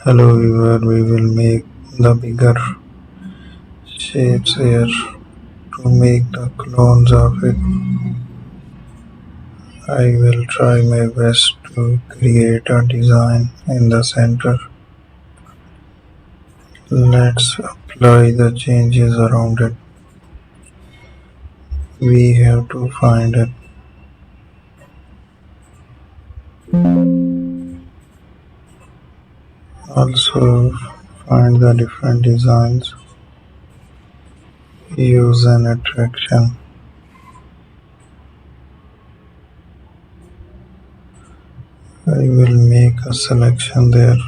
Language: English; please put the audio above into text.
Hello viewer, we will make the bigger shapes here. To make the clones of it, I will try my best to create a design in the center. Let's apply the changes around it. We have to find it. Also find the different designs. Use an attraction. I will make a selection there.